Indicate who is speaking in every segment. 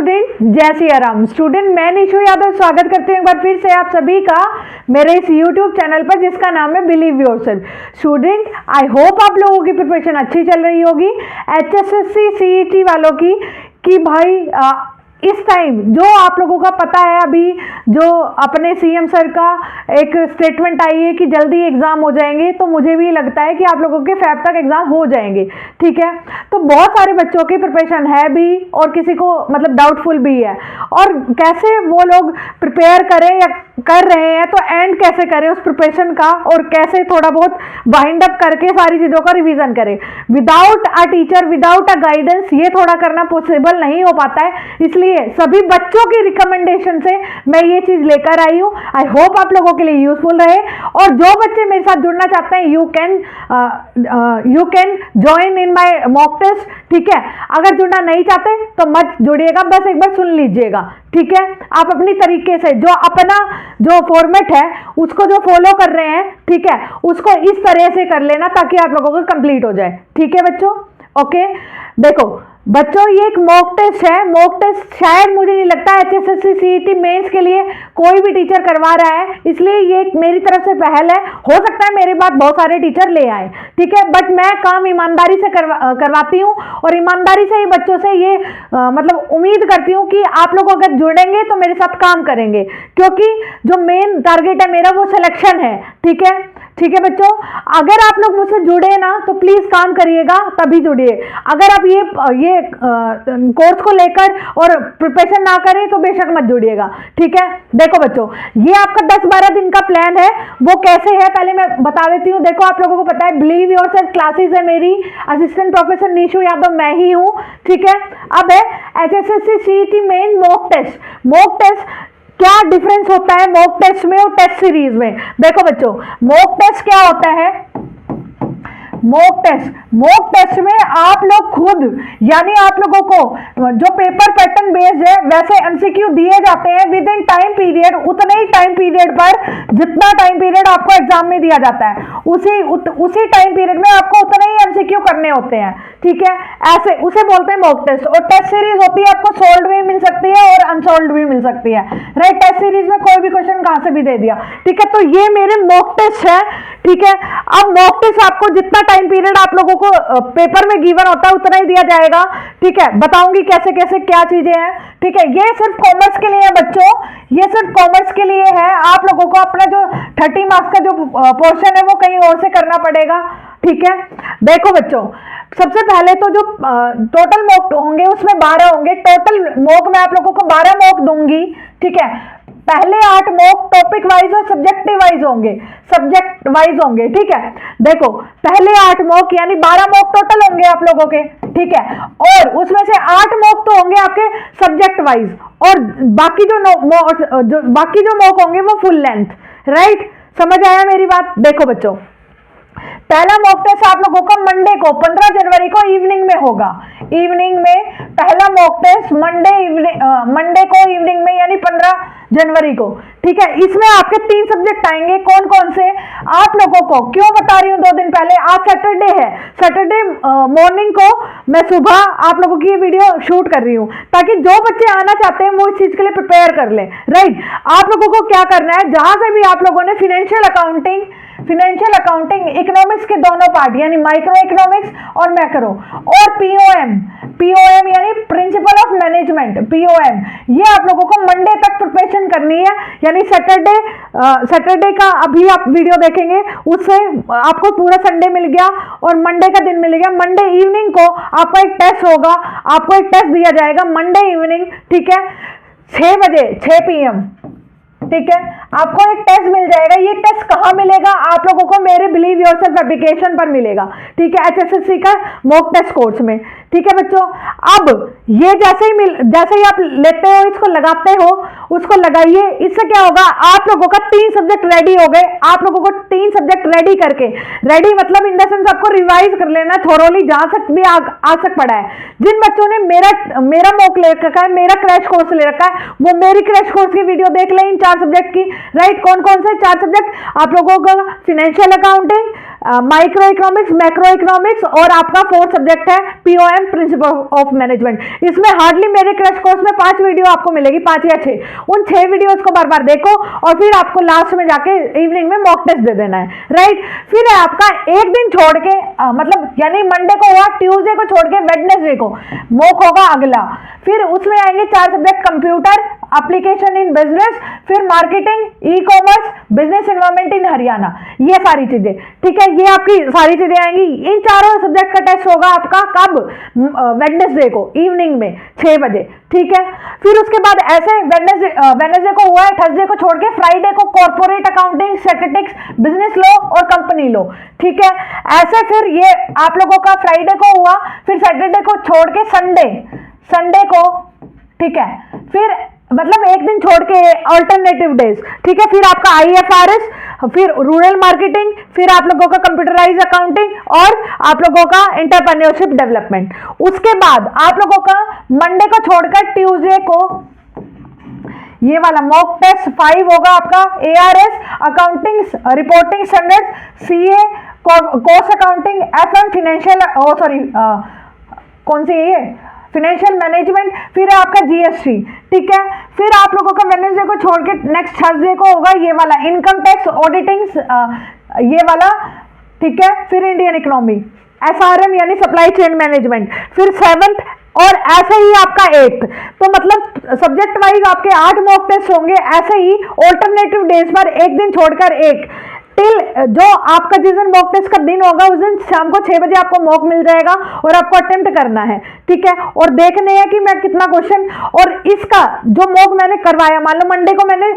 Speaker 1: Student, जय Siya Ram. Student, मैं निशु यादव स्वागत करती हूँ एक बार फिर से आप सभी का मेरे इस यूट्यूब चैनल पर जिसका नाम है believe yourself. Student, I hope आप लोगों की प्रिपरेशन अच्छी चल रही होगी। HSSC CET वालों की भाई इस टाइम जो आप लोगों का पता है, अभी जो अपने CM सर का एक स्टेटमेंट आई है कि जल्दी एग्जाम हो जाएंगे, तो मुझे भी लगता है कि आप लोगों के फेब तक एग्जाम हो जाएंगे। ठीक है, तो बहुत सारे बच्चों की प्रिपरेशन है भी और किसी को मतलब डाउटफुल भी है, और कैसे वो लोग प्रिपेयर करें या कर रहे हैं तो एंड कैसे करें उस प्रिपरेशन का, और कैसे थोड़ा बहुत वाइंड अप करके सारी चीज़ों का रिवीजन करें। Without a teacher, without a guidance ये थोड़ा करना पॉसिबल नहीं हो पाता है, इसलिए सभी बच्चों की रिकमेंडेशन से मैं ये चीज लेकर आई हूँ। आई होप आप लोगों के लिए यूजफुल रहे, और जो बच्चे मेरे साथ जुड़ना चाहते हैं you can join in my mock test. ठीक है, अगर जुड़ना नहीं चाहते तो मत जुड़िएगा, बस एक बार सुन लीजिएगा। ठीक है, आप अपनी तरीके से जो अपना जो फॉर्मेट है उसको जो फॉलो कर रहे हैं, ठीक है, उसको इस तरह से कर लेना ताकि आप लोगों को कंप्लीट हो जाए। ठीक है बच्चों, ओके। देखो बच्चों, ये एक मॉक टेस्ट है। मॉक टेस्ट शायद मुझे नहीं लगता HSSC CET मेंस के लिए कोई भी टीचर करवा रहा है, इसलिए ये मेरी तरफ से पहल है। हो सकता है मेरे बाद बहुत सारे टीचर ले आए, ठीक है, बट मैं काम ईमानदारी से करवाती हूँ, और ईमानदारी से ही बच्चों से ये मतलब उम्मीद करती हूँ कि आप लोग अगर जुड़ेंगे तो मेरे साथ काम करेंगे, क्योंकि जो मेन टारगेट है मेरा वो सिलेक्शन है। ठीक है, ठीक है बच्चों, अगर आप लोग मुझसे जुड़े ना तो प्लीज काम करिएगा, तभी जुड़िए। अगर आप ये कोर्स को लेकर और प्रिपरेशन ना करें तो बेशक मत जुड़िएगा। ठीक है, देखो बच्चों, ये आपका 10-12 दिन का प्लान है। वो कैसे है पहले मैं बता देती हूँ। देखो, आप लोगों को पता है बिलीव योरसेल्फ क्लासेस है मेरी, असिस्टेंट प्रोफेसर निशु यादव मैं ही हूँ। ठीक है, अब है HSSC CET main mock test. Mock test क्या डिफरेंस होता है मॉक टेस्ट में और टेस्ट सीरीज में? देखो बच्चों, मॉक टेस्ट क्या होता है? मॉक टेस्ट में आप लोग खुद, यानी आप लोगों को जो पेपर पैटर्न बेस्ड है वैसे MCQ दिए जाते हैं विद इन टाइम पीरियड, उतने ही टाइम पीरियड पर जितना टाइम पीरियड आपको एग्जाम में दिया जाता है, उसी टाइम पीरियड में आपको उतने ही MCQ करने होते हैं। ठीक है, ऐसे उसे बोलते हैं मॉक टेस्ट। और टेस्ट सीरीज होती है, आपको सोल्व्ड भी मिल सकती है और अनसोल्व्ड भी मिल सकती है, राइट। टेस्ट सीरीज में कोई भी क्वेश्चन कहां से भी दे दिया। ठीक है, तो ये मेरे मॉक टेस्ट है। ठीक है, अब मॉक टेस्ट आपको जितना टाइम पीरियड आप लोगों को पेपर में गिवन होता है उतना ही दिया जाएगा। ठीक है, बताऊंगी कैसे कैसे क्या चीजें हैं। ठीक है, ये सिर्फ कॉमर्स के लिए है बच्चों, ये सिर्फ कॉमर्स के लिए है। आप लोगों को अपना जो 30 मार्क्स का जो पोर्शन है वो कहीं और से करना पड़ेगा। ठीक है, देखो बच्चों, सबसे पहले तो जो टोटल मॉक होंगे उसमें 12 होंगे। टोटल मॉक में आप लोगों को 12 मॉक दूंगी। ठीक है, पहले 8 मॉक टॉपिक वाइज और सब्जेक्ट वाइज होंगे। ठीक है, देखो पहले 8 मॉक यानी 12 मॉक टोटल होंगे आप लोगों के। ठीक है, और उसमें से 8 मॉक तो होंगे आपके सब्जेक्ट वाइज, और बाकी जो मॉक होंगे वो फुल लेंथ, राइट। समझ आया मेरी बात? देखो बच्चों, पहला मॉक टेस्ट आप लोगों का मंडे को 15 जनवरी को इवनिंग में होगा। इवनिंग में पहला मॉक टेस्ट मंडे को इवनिंग में, यानी 15 जनवरी को। ठीक है, इसमें आपके 3 सब्जेक्ट आएंगे। कौन कौन से? आप लोगों को क्यों बता रही हूँ 2 दिन पहले, आज सैटरडे है, सैटरडे मॉर्निंग को मैं सुबह आप लोगों की ये वीडियो शूट कर रही हूँ, ताकि जो बच्चे आना चाहते हैं वो इस चीज के लिए प्रिपेयर कर ले, राइट। आप लोगों को क्या करना है, जहां से भी आप लोगों ने फिनेंशियल अकाउंटिंग इकोनॉमिक्स के दोनों पार्ट, यानी माइक्रो इकोनॉमिक्स और मैक्रो, और पीओएम यानी प्रिंसिपल ऑफ मैनेजमेंट, पीओएम, ये आप लोगों को मंडे तक प्रिपरेशन करनी है। यानी सैटरडे का अभी आप वीडियो देखेंगे, उससे आपको पूरा संडे मिल गया और मंडे का दिन मिल गया। मंडे इवनिंग को आपका एक टेस्ट होगा, आपको एक टेस्ट दिया जाएगा मंडे इवनिंग। ठीक है, 6 बजे 6 PM। ठीक है, आपको एक टेस्ट मिल जाएगा। ये टेस्ट कहाँ मिलेगा? आप लोगों को मेरे बिलीव योरसेल्फ एप्लीकेशन पर मिलेगा। ठीक है, HSSC का मॉक टेस्ट कोर्स में। ठीक है बच्चों, अब ये जैसे ही आप लेते हो, इसको लगाते हो, उसको लगाइए। इससे क्या होगा, आप लोगों का 3 सब्जेक्ट रेडी हो गए। आप लोगों को 3 सब्जेक्ट रेडी करके, रेडी मतलब इन द सेंस आपको रिवाइज कर लेना थोरोली, जहां तक भी आ सक पड़ा है। जिन बच्चों ने मेरा मॉक ले रखा है, मेरा क्रैश कोर्स ले रखा है, वो मेरी क्रैश कोर्स की वीडियो देख लें इन 4 सब्जेक्ट की। राइट। कौन कौन से 4 सब्जेक्ट आप लोगों का? Financial accounting, micro economics, macro economics, और आपका 4th सब्जेक्ट है पीओएम, प्रिंसिपल ऑफ मैनेजमेंट। इसमें हार्डली मेरे क्रैश कोर्स में 5 वीडियो आपको मिलेगी, 5 या 6। उन 6 वीडियोस को बार बार देखो और फिर आपको लास्ट में जाके इवनिंग में मॉक टेस्ट दे देना है, राइट। फिर है आपका एक दिन छोड़ के मतलब यानी मंडे को हुआ, ट्यूसडे को छोड़ के वेडनेसडे को मॉक होगा अगला। फिर उसमें आएंगे 4 subject, computer, application in business, फिर marketing, e commerce, business environment in Haryana, ये सारी चीजें, ठीक है। ये आपकी सारी चीजें आएंगी। इन चारों सब्जेक्ट का टेस्ट होगा आपका कब? वेडनेसडे को इवनिंग में 6 बजे, ठीक है। फिर उसके बाद ऐसे वेडनेसडे को हुआ है, थर्सडे को छोड़ के फ्राइडे को corporate accounting, statistics, business law और कंपनी लॉ, ठीक है। ऐसे फिर ये आप लोगों का फ्राइडे को हुआ, फिर सैटरडे को छोड़ के संडे को, ठीक है। फिर मतलब एक दिन छोड़ के अल्टरनेटिव डेज, ठीक है। फिर आपका IFRS, फिर रूरल मार्केटिंग, फिर आप लोगों का कंप्यूटराइज अकाउंटिंग और आप लोगों का एंटरप्रेन्योरशिप डेवलपमेंट। उसके बाद आप लोगों का मंडे को छोड़कर ट्यूसडे को ये वाला मॉक टेस्ट 5 होगा आपका, ARS, accounting reporting standard, CA, cost accounting, FM, financial कौन सी है ये, फाइनेंशियल मैनेजमेंट, फिर है आपका GST, ठीक है। फिर आप लोगों का वेडनेसडे को छोड़ के नेक्स्ट थर्सडे को होगा ये वाला इनकम टैक्स ऑडिटिंग, ये वाला, ठीक है। फिर इंडियन इकोनॉमी, SRM यानी सप्लाई चेन मैनेजमेंट, फिर 7th और ऐसे ही आपका 8th। तो मतलब सब्जेक्ट वाइज आपके 8 मॉक टेस्ट होंगे, ऐसे ही ऑल्टरनेटिव डेज पर एक दिन छोड़कर एक, टिल जो आपका जिस दिन मॉक टेस्ट का दिन होगा उस दिन शाम को 6 बजे आपको मॉक मिल जाएगा और आपको अटेम्प्ट करना है, ठीक है। और देखने हैं कि मैं कितना क्वेश्चन, और इसका जो मॉक मैंने करवाया, मान लो मंडे को मैंने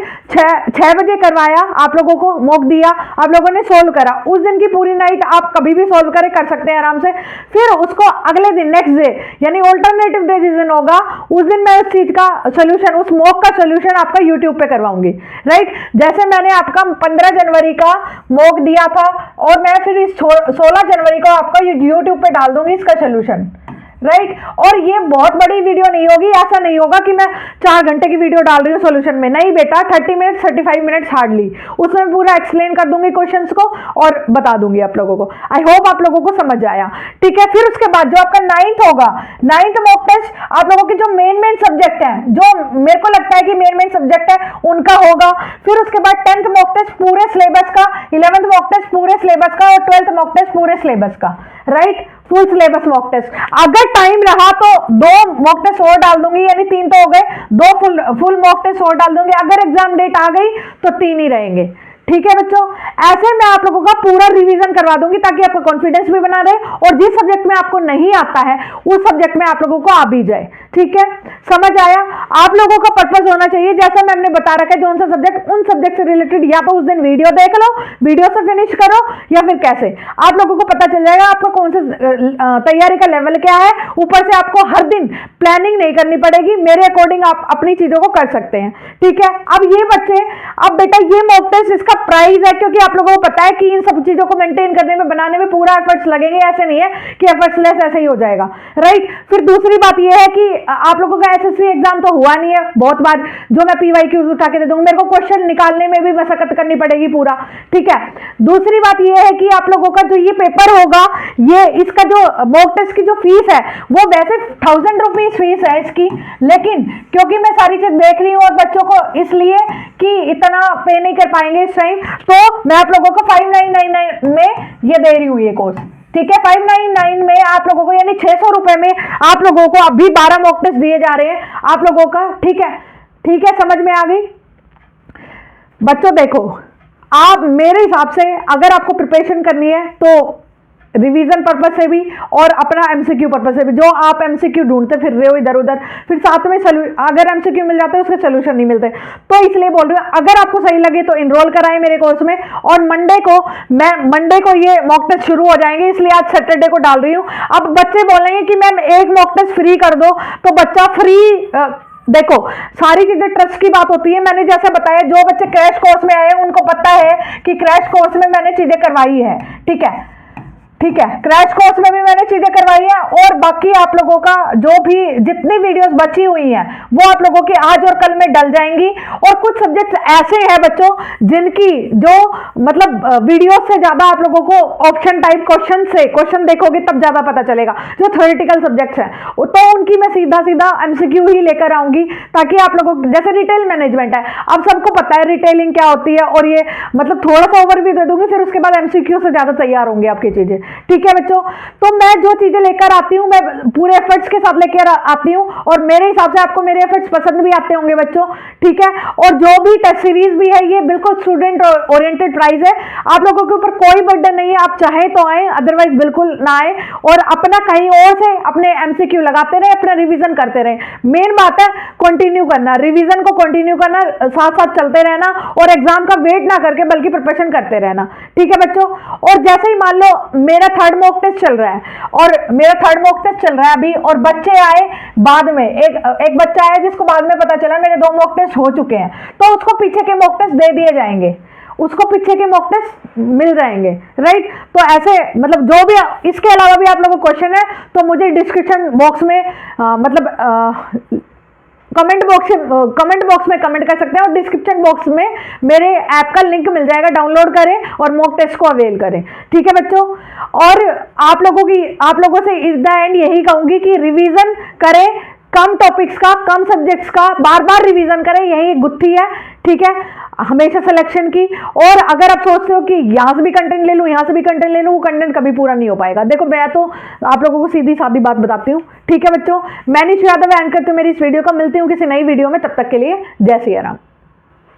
Speaker 1: 6 बजे करवाया, आप लोगों को मॉक दिया, आप लोगों ने सोल्व करा, उस दिन की पूरी नाइट आप कभी भी सोल्व कर सकते हैं आराम से। फिर उसको अगले दिन नेक्स्ट डे यानी ऑल्टरनेटिव डे जिस दिन होगा उस दिन मैं उस चीज का सोल्यूशन, उस मॉक का सोल्यूशन आपका यूट्यूब पे करवाऊंगी, राइट। जैसे मैंने आपका 15 जनवरी का मॉक दिया था और मैं फिर इस 16 जनवरी को आपका यूट्यूब पे डाल दूंगी इसका सोल्यूशन, राइट। और ये बहुत बड़ी वीडियो नहीं होगी, ऐसा नहीं होगा कि मैं 4 घंटे की वीडियो डाल रही हूँ सोल्यूशन में, नहीं बेटा, 30 मिनट 35 मिनट्स हार्डली, उसमें पूरा एक्सप्लेन कर दूंगी क्वेश्चंस को और बता दूंगी आप लोगों को। आई होप आप लोगों को समझ आया, ठीक है। फिर उसके बाद जो आपका 9th होगा, 9th मॉक टेस्ट आप लोगों के जो मेन सब्जेक्ट है, जो मेरे को लगता है कि मेन सब्जेक्ट है उनका होगा। फिर उसके बाद 10th मॉक टेस्ट पूरे सिलेबस का, 11th मॉक टेस्ट पूरे सिलेबस का और 12th मॉक टेस्ट पूरे सिलेबस का, right, full syllabus mock test. अगर टाइम रहा तो 2 मॉक टेस्ट और डाल दूंगी, यानी 3 तो हो गए, 2 फुल मॉक टेस्ट और डाल दूंगी। अगर एग्जाम डेट आ गई तो 3 ही रहेंगे, ठीक है बच्चों। ऐसे मैं आप लोगों का पूरा रिवीजन करवा दूंगी ताकि आपका कॉन्फिडेंस भी बना रहे और जिस सब्जेक्ट में आपको नहीं आता है उस सब्जेक्ट में आप लोगों को आ भी जाए, ठीक है। समझ आया? आप लोगों का पर्पस होना चाहिए, जैसा मैंने बता रखा है, जो सा सब्जेक्ट उन सब्जेक्ट से रिलेटेड या तो उस दिन वीडियो देख लो, वीडियो से फिनिश करो, या फिर कैसे आप लोगों को पता चल जाएगा आपका कौन सा तैयारी का लेवल क्या है। ऊपर से आपको हर दिन प्लानिंग नहीं करनी पड़ेगी, मेरे अकॉर्डिंग आप अपनी चीजों को कर सकते हैं, ठीक है। अब ये बच्चे, अब बेटा ये मॉक टेस्ट इसका प्राइस है, क्योंकि आप लोगों को पता है कि इन सब चीजों को मेंटेन करने में, बनाने में पूरा एफर्ट्स लगेंगे, ऐसे नहीं है कि एफर्ट्सलेस ऐसे ही हो जाएगा, राइट। फिर दूसरी बात यह है कि आप लोगों का SSC एग्जाम तो हुआ नहीं है बहुत बार, जो मैं PYQs उठा के दे दूंगा, मेरे को क्वेश्चन निकालने में भी मशक्कत करनी पड़ेगी पूरा, ठीक है। दूसरी बात यह है कि आप लोगों का जो ये पेपर होगा, ये इसका जो मॉक टेस्ट की जो फीस है वो वैसे 1000 रुपीज फीस है इसकी, लेकिन क्योंकि मैं सारी चीज देख रही हूँ और बच्चों को इसलिए कि इतना पे नहीं कर पाएंगे इस टाइम, तो मैं आप लोगों को 5999 में ये दे रही हूँ ये कोर्स, ठीक है। 599 में आप लोगों को, यानी 600 रुपए में आप लोगों को अभी 12 मॉक टेस्ट दिए जा रहे हैं आप लोगों का, ठीक है, ठीक है। समझ में आ गई बच्चों? देखो, आप मेरे हिसाब से अगर आपको प्रिपरेशन करनी है तो रिवीजन पर्पस से भी और अपना MCQ पर्पस से भी, जो आप MCQ ढूंढते फिर रहे हो इधर उधर, फिर साथ में अगर MCQ मिल जाते हैं उसके सोल्यूशन नहीं मिलते, तो इसलिए बोल रही हूँ अगर आपको सही लगे तो इनरोल कराएं मेरे कोर्स में। और मंडे को ये मॉक टेस्ट शुरू हो जाएंगे, इसलिए आज सैटरडे को डाल रही हूँ। अब बच्चे बोलेंगे कि मैम एक मॉक टेस्ट फ्री कर दो, तो बच्चा फ्री, देखो सारी चीजें ट्रस्ट की बात होती है। मैंने जैसा बताया, जो बच्चे क्रैश कोर्स में आए उनको पता है कि क्रैश कोर्स में मैंने चीजें करवाई है, ठीक है। ठीक है। क्रैश कोर्स में भी मैंने चीजें करवाई है, और बाकी आप लोगों का जो भी जितनी वीडियोस बची हुई हैं वो आप लोगों की आज और कल में डल जाएंगी। और कुछ सब्जेक्ट्स ऐसे हैं बच्चों जिनकी जो मतलब वीडियोस से ज्यादा आप लोगों को ऑप्शन टाइप क्वेश्चन से क्वेश्चन देखोगे तब ज्यादा पता चलेगा, जो थ्योरेटिकल सब्जेक्ट्स हैं तो उनकी मैं सीधा सीधा एमसीक्यू ही लेकर आऊंगी, ताकि आप लोगों को, जैसे रिटेल मैनेजमेंट है, अब सबको पता है रिटेलिंग क्या होती है, और ये मतलब थोड़ा सा ओवरव्यू दे दूंगी, फिर उसके बाद एमसीक्यू से ज्यादा तैयार होंगी आपकी चीजें। ठीक है बच्चों, तो मैं जो चीजें लेकर आती हूँ मैं पूरे एफर्ट्स के साथ लेकर आती हूँ, और मेरे हिसाब से आपको मेरे एफर्ट्स पसंद भी आते होंगे बच्चों। ठीक है, और जो भी टेस्ट सीरीज भी है ये बिल्कुल स्टूडेंट ओरिएंटेड प्राइस है, आप लोगों के ऊपर कोई बर्डन नहीं है, आप चाहे तो आए, अदरवाइज बिल्कुल ना आए, और अपना कहीं और से अपने एमसीक्यू लगाते रहे, अपना रिवीजन करते रहे। मेन बात है कंटिन्यू करना, रिवीजन को कंटिन्यू करना, साथ साथ चलते रहना, और एग्जाम का वेट ना करके बल्कि प्रिपरेशन करते रहना। ठीक है बच्चों, और जैसे ही मान लो मेरा थर्ड मॉक टेस्ट चल रहा है, और मेरा थर्ड मॉक टेस्ट चल रहा है अभी, और बच्चे आए बाद में, एक बच्चा आया जिसको बाद में पता चला मेरे 2 मॉक टेस्ट हो चुके हैं, तो उसको पीछे के मॉक टेस्ट दे दिए जाएंगे, उसको पीछे के मॉक टेस्ट मिल जाएंगे, राइट। तो ऐसे मतलब जो भी इसके अलावा भी आप लोगों को क्वेश्चन है तो मुझे डिस्क्रिप्शन बॉक्स में कमेंट बॉक्स में कमेंट कर सकते हैं, और डिस्क्रिप्शन बॉक्स में मेरे ऐप का लिंक मिल जाएगा, डाउनलोड करें और मॉक टेस्ट को अवेल करें। ठीक है बच्चों, और आप लोगों से इस द एंड यही कहूंगी कि रिवीजन करें, कम टॉपिक्स का, कम सब्जेक्ट्स का बार बार रिवीजन करें, यही गुत्थी है। ठीक है, हमेशा सिलेक्शन की। और अगर आप सोचते हो कि यहां से भी कंटेंट ले लूं, यहां से भी कंटेंट ले लूं, वो कंटेंट कभी पूरा नहीं हो पाएगा। देखो मैं तो आप लोगों को सीधी सादी बात बताती हूँ। ठीक है बच्चों, मैं निशु यादव एंकर करती हूँ मेरी इस वीडियो का, मिलती हूँ किसी नई वीडियो में, तब तक के लिए जय सिया राम।